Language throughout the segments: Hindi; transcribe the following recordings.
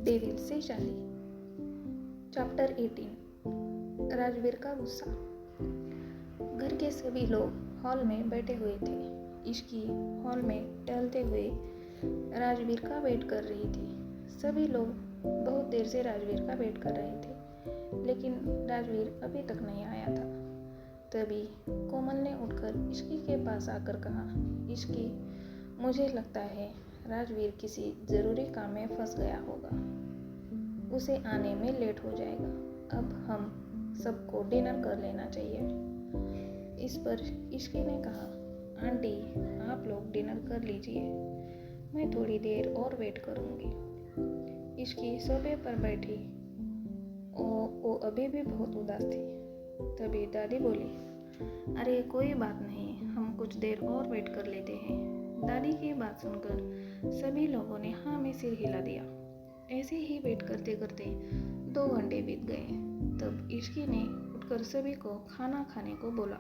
डेविल से शादी। चैप्टर 18। राजवीर का गुस्सा। घर के सभी लोग हॉल में बैठे हुए थे। इश्की हॉल में टहलते हुए राजवीर का वेट कर रही थी। सभी लोग बहुत देर से राजवीर का वेट कर रहे थे, लेकिन राजवीर अभी तक नहीं आया था। तभी कोमल ने उठकर इश्की के पास आकर कहा, इश्की, मुझे लगता है राजवीर किसी ज़रूरी काम में फंस गया होगा। उसे आने में लेट हो जाएगा। अब हम सबको डिनर कर लेना चाहिए। इस पर इश्की ने कहा, आंटी, आप लोग डिनर कर लीजिए, मैं थोड़ी देर और वेट करूँगी। इश्की सोफे पर बैठी। वो अभी भी बहुत उदास थी। तभी दादी बोली, अरे कोई बात नहीं, हम कुछ देर और वेट कर लेते हैं। दादी की बात सुनकर सभी लोगों ने हाँ में सिर हिला दिया। ऐसे ही वेट करते करते 2 घंटे बीत गए। तब इश्की ने उठकर सभी को खाना खाने को बोला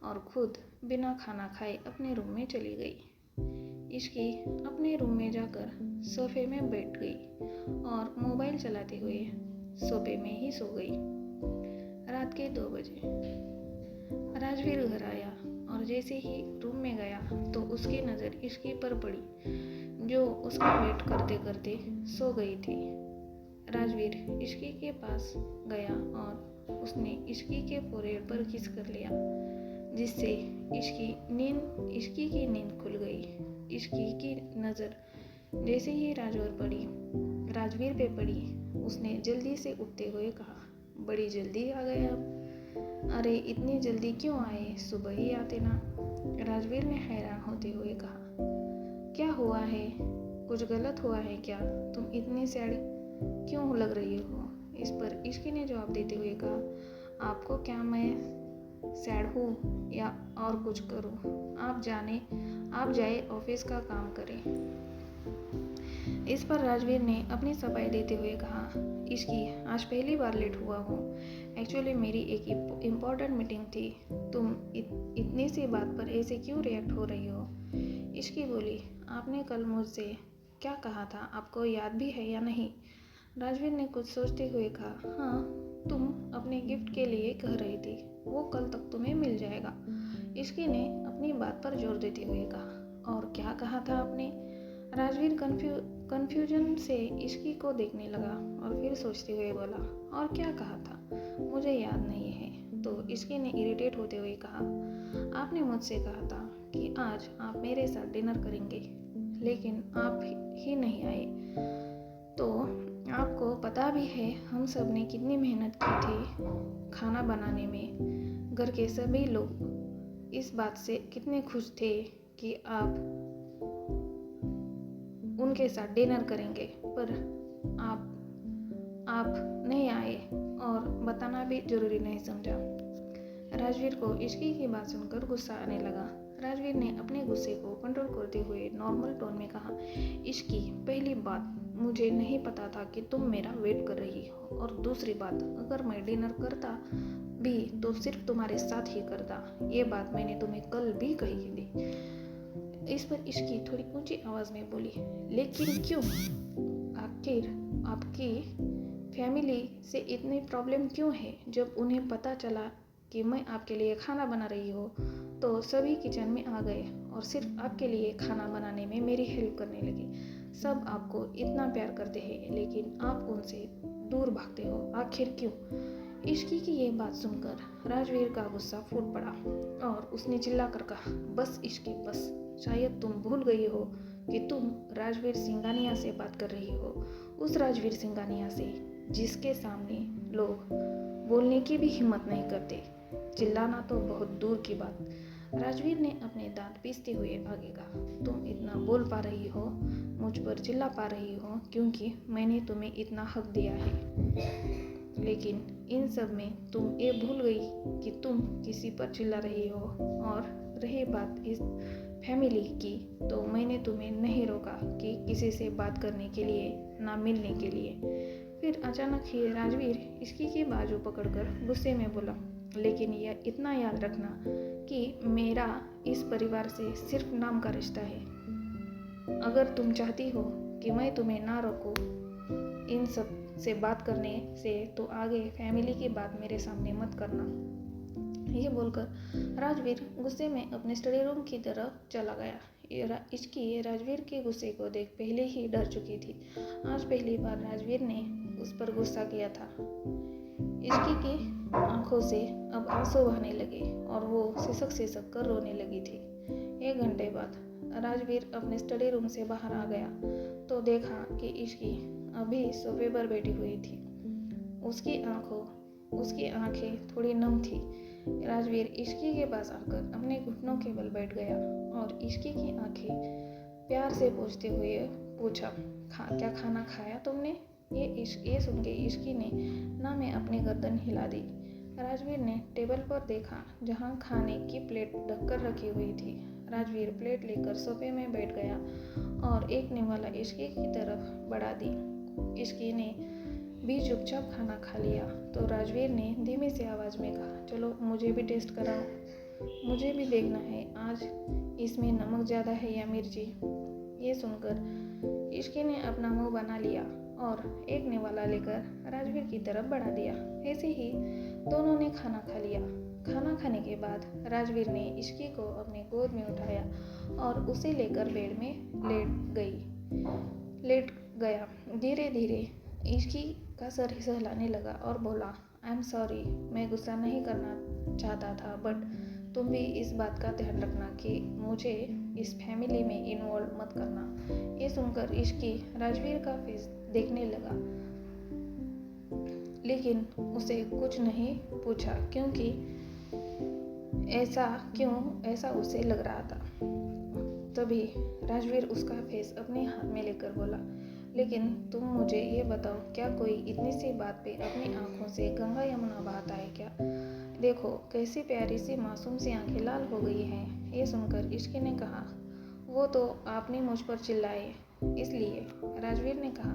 और खुद बिना खाना खाए अपने रूम में चली गई। इश्की अपने रूम में जाकर सोफे में बैठ गई और मोबाइल चलाते हुए सोफे में ही सो गई। रात के 2 बजे राजवीर घर आया और जैसे ही रूम में गया तो उसकी नज़र इश्की पर पड़ी, जो उसका वेट करते करते सो गई थी। राजवीर इश्की के पास गया और उसने इश्की के फोrehead पर किस कर लिया, जिससे इश्की की नींद खुल गई। इश्की की नज़र जैसे ही राजवीर पे पड़ी, उसने जल्दी से उठते हुए कहा, बड़ी जल्दी आ गए आप। अरे इतनी जल्दी क्यों आए, सुबह ही आते ना। राजवीर ने हैरान होते हुए कहा, क्या हुआ है, कुछ गलत हुआ है क्या, तुम इतनी सैड क्यों लग रही हो। इस पर इश्की ने जवाब देते हुए कहा, आपको क्या मैं सैड हूँ या और कुछ करूँ, आप जाए ऑफिस का काम करें। इस पर राजवीर ने अपनी सफाई देते हुए कहा, इश्की, आज पहली बार लेट हुआ हूँ। एक्चुअली मेरी एक इम्पोर्टेंट मीटिंग थी। तुम इतनी सी बात पर ऐसे क्यों रिएक्ट हो रही हो। इश्की बोली, आपने कल मुझसे क्या कहा था, आपको याद भी है या नहीं। राजवीर ने कुछ सोचते हुए कहा, हाँ, तुम अपने गिफ्ट के लिए कह रही थी, वो कल तक तुम्हें मिल जाएगा। इश्की ने अपनी बात पर जोर देते हुए कहा, और क्या कहा था आपने। राजवीर कन्फ्यूजन से इश्की को देखने लगा और फिर सोचते हुए बोला, और क्या कहा था, मुझे याद नहीं है। तो इश्की ने इरिटेट होते हुए कहा, आपने मुझसे कहा था कि आज आप मेरे साथ डिनर करेंगे, लेकिन आप ही नहीं आए। तो आपको पता भी है हम सब ने कितनी मेहनत की थी खाना बनाने में। घर के सभी लोग इस बात से कितने खुश थे कि आप उनके साथ डिनर करेंगे, पर आप नहीं आए और बताना भी जरूरी नहीं समझा। राजवीर को इश्की की बात सुनकर गुस्सा आने लगा। राजवीर ने अपने गुस्से को कंट्रोल करते हुए नॉर्मल टोन में कहा, इश्की, पहली बात, मुझे नहीं पता था कि तुम मेरा वेट कर रही हो, और दूसरी बात, अगर मैं डिनर करता भी तो सिर्फ तुम्हारे साथ ही करता। ये बात मैंने तुम्हें कल भी कही थी। इस पर इश्की थोड़ी ऊंची आवाज में बोली, लेकिन क्यों, आखिर आपकी फैमिली से इतनी प्रॉब्लम क्यों है। जब उन्हें पता चला कि मैं आपके लिए खाना बना रही हूँ तो सभी किचन में आ गए और सिर्फ आपके लिए खाना बनाने में मेरी हेल्प करने लगे। सब आपको इतना प्यार करते हैं, लेकिन आप उनसे दूर भागते हो, आखिर क्यों। इश्की की ये बात सुनकर राजवीर का गुस्सा फूट पड़ा और उसने चिल्लाकर कहा, बस इश्की, बस, शायद तुम भूल गई हो कि तुम राजवीर सिंघानिया से बात कर रही हो, उस राजवीर सिंघानिया से जिसके सामने लोग बोलने की भी हिम्मत नहीं करते, चिल्लाना तो बहुत दूर की बात। राजवीर ने अपने दांत पीसते हुए आगे कहा, तुम इतना बोल पा रही हो, मुझ पर चिल्ला पा रही हो, क्योंकि मैंने तुम्हें इतना हक दिया है, लेकिन इन सब में तुम ये भूल गई कि तुम किसी पर चिल्ला रही हो। और रही बात इस फैमिली की, तो मैंने तुम्हें नहीं रोका कि किसी से बात करने के लिए, ना मिलने के लिए। फिर अचानक ही राजवीर इश्की की बाजू पकड़कर गुस्से में बोला, लेकिन यह इतना याद रखना कि मेरा इस परिवार से सिर्फ नाम का रिश्ता है। अगर तुम चाहती हो कि मैं तुम्हें ना रोकूं, इन सब से बात करने से तो आगे फैमिली की बात मेरे सामने मत करना। ये बोलकर राजवीर गुस्से में अपने स्टडी रूम की तरफ चला गया। इसकी राजवीर के गुस्से को देख पहले ही डर चुकी थी। आज पहली बार राजवीर ने उस पर गुस्सा किया था। इसकी की आंखों से अब आंसू बहने लगे और वो सिसक कर रोने लगी थी। 1 घंटे बाद राजवीर अपने स्टडी रूम से बाहर आ गया तो देखा कि इसकी अभी सोफे पर बैठी हुई थी। उसकी आंखें थोड़ी नम थी। राजवीर इश्की के पास आकर अपने घुटनों के बल बैठ गया और इश्की की आंखें प्यार से पूछते हुए पूछा, क्या खाना खाया तुमने? ये सुन के इश्की ने ना में अपनी गर्दन हिला दी। राजवीर ने टेबल पर देखा जहां खाने की प्लेट ढककर रखी हुई थी। राजवीर प्लेट लेकर सोफे में बैठ गया और एक निवाला इश्की की तरफ बढ़ा दी। इश्की ने भी चुपचाप खाना खा लिया तो राजवीर ने धीमी सी आवाज में कहा, चलो मुझे भी टेस्ट कराओ, मुझे भी देखना है आज इसमें नमक ज़्यादा है या मिर्ची। ये सुनकर इश्की ने अपना मुंह बना लिया और एक निवाला लेकर राजवीर की तरफ बढ़ा दिया। ऐसे ही दोनों ने खाना खा लिया। खाना खाने के बाद राजवीर ने इश्की को अपने गोद में उठाया और उसे लेकर बेड में लेट गया। धीरे धीरे इश्की का सर हिलाने लगा और बोला, आई एम सॉरी, मैं गुस्सा नहीं करना चाहता था, बट तुम भी इस बात का ध्यान रखना कि मुझे इस फैमिली में इन्वॉल्व मत करना। ये सुनकर इश्की राजवीर का फेस देखने लगा, लेकिन उसे कुछ नहीं पूछा क्योंकि ऐसा उसे लग रहा था। तभी राजवीर उसका फेस अपने हाथ में लेकर बोला, लेकिन तुम मुझे ये बताओ, क्या कोई इतनी सी बात पे अपनी आंखों से गंगा यमुना बहाता है क्या? देखो कैसी प्यारी सी मासूम सी आंखें लाल हो गई हैं। ये सुनकर इश्की ने कहा, वो तो आपने मुझ पर चिल्लाए इसलिए। राजवीर ने कहा,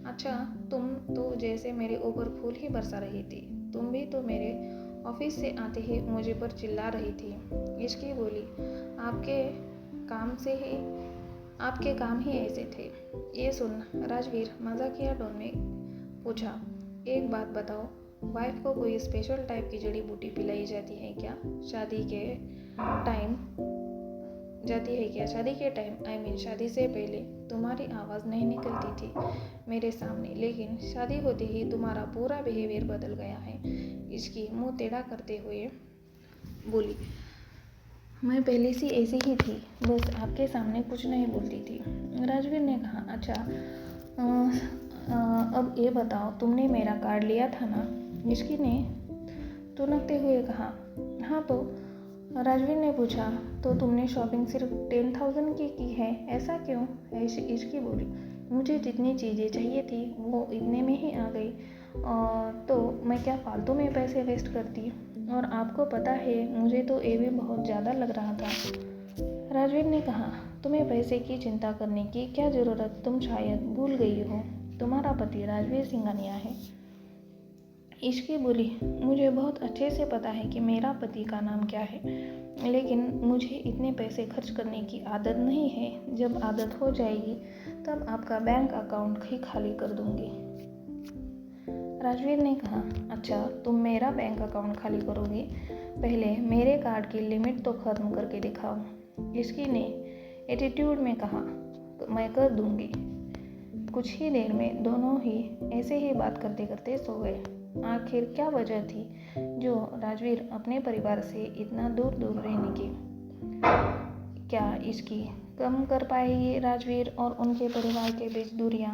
अच्छा तुम तो जैसे मेरे ऊपर फूल ही बरसा रही थी, तुम भी तो मेरे ऑफिस से आते ही मुझे पर चिल्ला रही थी। इश्की बोली, आपके काम ही ऐसे थे। ये सुन राजवीर मजाकिया टोन में पूछा, एक बात बताओ, वाइफ को कोई स्पेशल टाइप की जड़ी बूटी पिलाई जाती है क्या शादी के टाइम आई मीन शादी से पहले तुम्हारी आवाज़ नहीं निकलती थी मेरे सामने, लेकिन शादी होते ही तुम्हारा पूरा बिहेवियर बदल गया है। इसकी मुंह टेढ़ा करते हुए बोली, मैं पहले से ऐसी ही थी, बस आपके सामने कुछ नहीं बोलती थी। राजवीर ने कहा, अच्छा अब ये बताओ, तुमने मेरा कार्ड लिया था ना? इश्की ने तुनकते हुए कहा, हाँ। तो राजवीर ने पूछा, तो तुमने शॉपिंग सिर्फ 10,000 की है, ऐसा क्यों? इश्की बोली, मुझे जितनी चीज़ें चाहिए थी वो इतने में ही आ गई, तो मैं क्या फालतू में पैसे वेस्ट करती? और आपको पता है मुझे तो ये भी बहुत ज़्यादा लग रहा था। राजवीर ने कहा, तुम्हें पैसे की चिंता करने की क्या ज़रूरत, तुम शायद भूल गई हो, तुम्हारा पति राजवीर सिंघानिया है। इश्की बोली, मुझे बहुत अच्छे से पता है कि मेरा पति का नाम क्या है, लेकिन मुझे इतने पैसे खर्च करने की आदत नहीं है। जब आदत हो जाएगी तब आपका बैंक अकाउंट ही खाली कर दूंगी। राजवीर ने कहा, अच्छा तुम मेरा बैंक अकाउंट खाली करोगे, पहले मेरे कार्ड की लिमिट तो ख़त्म करके दिखाओ। इश्की ने एटीट्यूड में कहा, तो मैं कर दूंगी। कुछ ही देर में दोनों ही ऐसे ही बात करते करते सो गए। आखिर क्या वजह थी जो राजवीर अपने परिवार से इतना दूर दूर रहने की? क्या इसकी कम कर पाएगी राजवीर और उनके परिवार के बीच दूरियां?